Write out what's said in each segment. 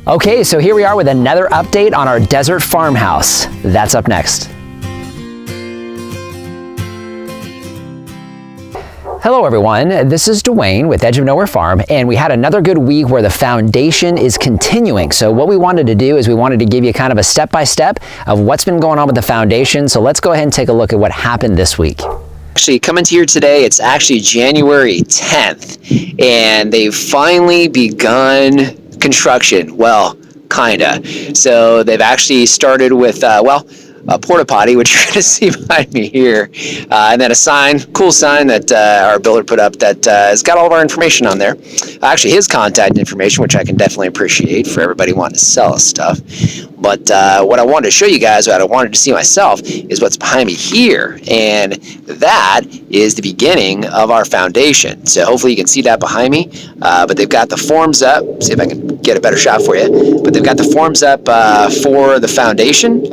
Okay, so here we are with another update on our desert farmhouse. That's up next. Hello everyone, this is Dwayne with Edge of Nowhere Farm, and we had another good week where the foundation is continuing. So what we wanted to do is we wanted to give you kind of a step-by-step of what's been going on with the foundation. So let's go ahead and take a look at what happened this week. Actually, coming to here today, it's actually January 10th, and they've finally begun construction. Well, kinda. So they've actually started with, a porta potty, which you're going to see behind me here, and then a sign, cool sign that our builder put up that has got all of our information on there. Actually, his contact information, which I can definitely appreciate for everybody wanting to sell us stuff. But what I wanted to show you guys, what I wanted to see myself, is what's behind me here, and that is the beginning of our foundation. So hopefully you can see that behind me. But they've got the forms up. See if I can get a better shot for you. But they've got the forms up for the foundation.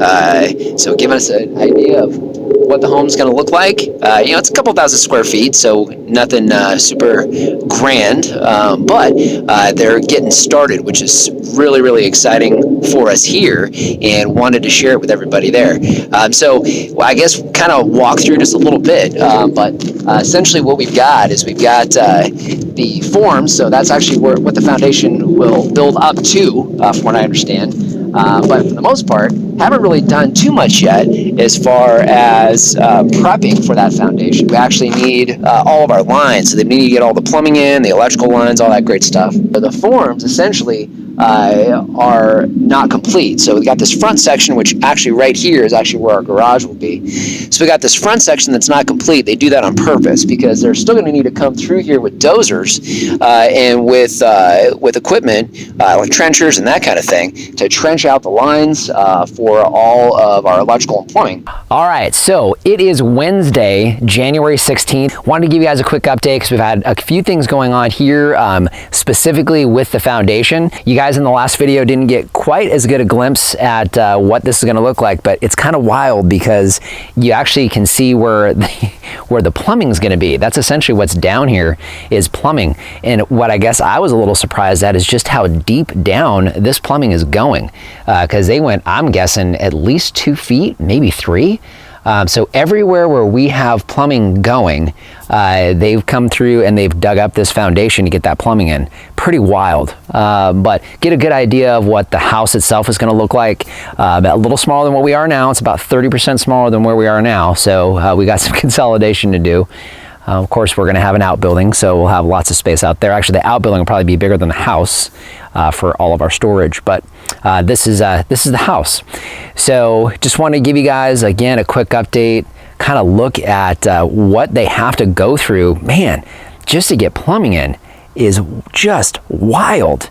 So giving us an idea of what the home's going to look like. It's a couple thousand square feet, so nothing super grand, but they're getting started, which is really, really exciting for us here, and wanted to share it with everybody there. So I guess kind of walk through just a little bit, but essentially what we've got is we've got the forms, so that's actually what the foundation will build up to, from what I understand. But for the most part, haven't really done too much yet as far as prepping for that foundation. We actually need all of our lines, so they need to get all the plumbing in, the electrical lines, all that great stuff. But the forms essentially are not complete. So we got this front section, which actually right here is actually where our garage will be. So we got this front section that's not complete. They do that on purpose because they're still going to need to come through here with dozers and with equipment like trenchers and that kind of thing to trench out the lines for all of our electrical and plumbing. All right, so it is Wednesday, January 16th. Wanted to give you guys a quick update because we've had a few things going on here, specifically with the foundation. You guys in the last video didn't get quite as good a glimpse at what this is going to look like, but it's kind of wild because you actually can see where the plumbing is going to be. That's essentially what's down here is plumbing. And what I guess I was a little surprised at is just how deep down this plumbing is going, because they went, I'm guessing, at least 2 feet, maybe 3. So everywhere where we have plumbing going, they've come through and they've dug up this foundation to get that plumbing in. Pretty wild, but get a good idea of what the house itself is going to look like. A little smaller than what we are now. It's about 30% smaller than where we are now. So we got some consolidation to do. Of course, we're going to have an outbuilding, so we'll have lots of space out there. Actually, the outbuilding will probably be bigger than the house for all of our storage, but this is the house. So just want to give you guys, again, a quick update, kind of look at what they have to go through. Man, just to get plumbing in is just wild.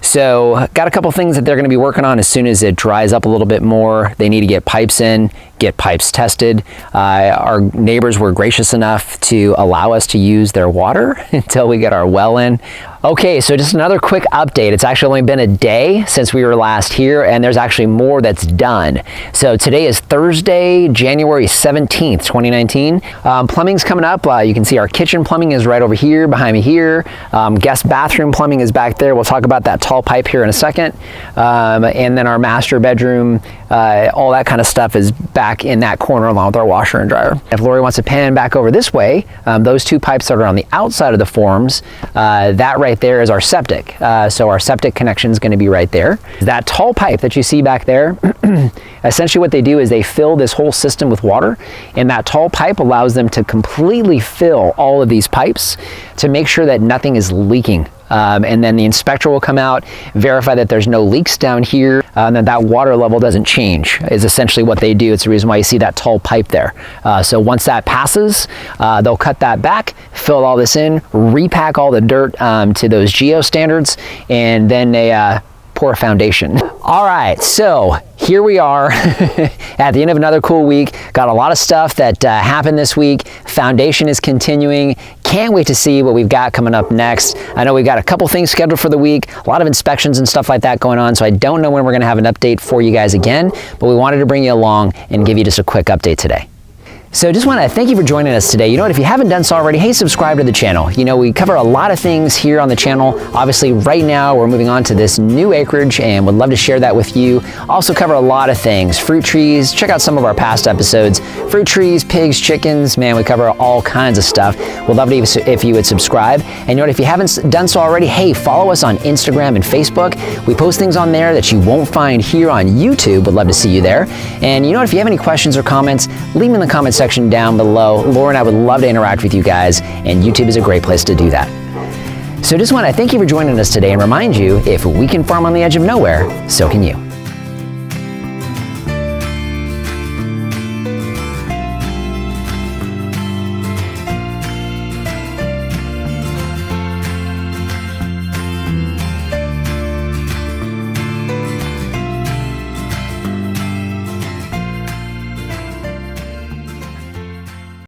So got a couple things that they're going to be working on as soon as it dries up a little bit more. They need to get pipes in, get pipes tested. Our neighbors were gracious enough to allow us to use their water until we get our well in. Okay, so just another quick update. It's actually only been a day since we were last here, and there's actually more that's done. So today is Thursday, January 17th, 2019. Plumbing's coming up. You can see our kitchen plumbing is right over here, behind me here. Guest bathroom plumbing is back there. We'll talk about that tall pipe here in a second. And then our master bedroom, all that kind of stuff is back in that corner along with our washer and dryer. If Lori wants to pan back over this way, those 2 pipes that are on the outside of the forms, that right there is our septic. So our septic connection is going to be right there. That tall pipe that you see back there, essentially what they do is they fill this whole system with water, and that tall pipe allows them to completely fill all of these pipes to make sure that nothing is leaking. And then the inspector will come out, verify that there's no leaks down here, and that water level doesn't change, is essentially what they do. It's the reason why you see that tall pipe there. So once that passes, they'll cut that back, fill all this in, repack all the dirt to those geo standards, and then they pour a foundation. All right, so here we are at the end of another cool week. Got a lot of stuff that happened this week. Foundation is continuing. Can't wait to see what we've got coming up next. I know we've got a couple things scheduled for the week, a lot of inspections and stuff like that going on, so I don't know when we're gonna have an update for you guys again, but we wanted to bring you along and give you just a quick update today. So just want to thank you for joining us today. You know what, if you haven't done so already, hey, subscribe to the channel. You know, we cover a lot of things here on the channel. Obviously, right now, we're moving on to this new acreage and would love to share that with you. Also cover a lot of things, fruit trees. Check out some of our past episodes. Fruit trees, pigs, chickens, man, we cover all kinds of stuff. We'd love it if you would subscribe. And you know what, if you haven't done so already, hey, follow us on Instagram and Facebook. We post things on there that you won't find here on YouTube. Would love to see you there. And you know what, if you have any questions or comments, leave them in the comments section down below. Laura and I would love to interact with you guys, and YouTube is a great place to do that. So just want to thank you for joining us today and remind you, if we can farm on the edge of nowhere, so can you.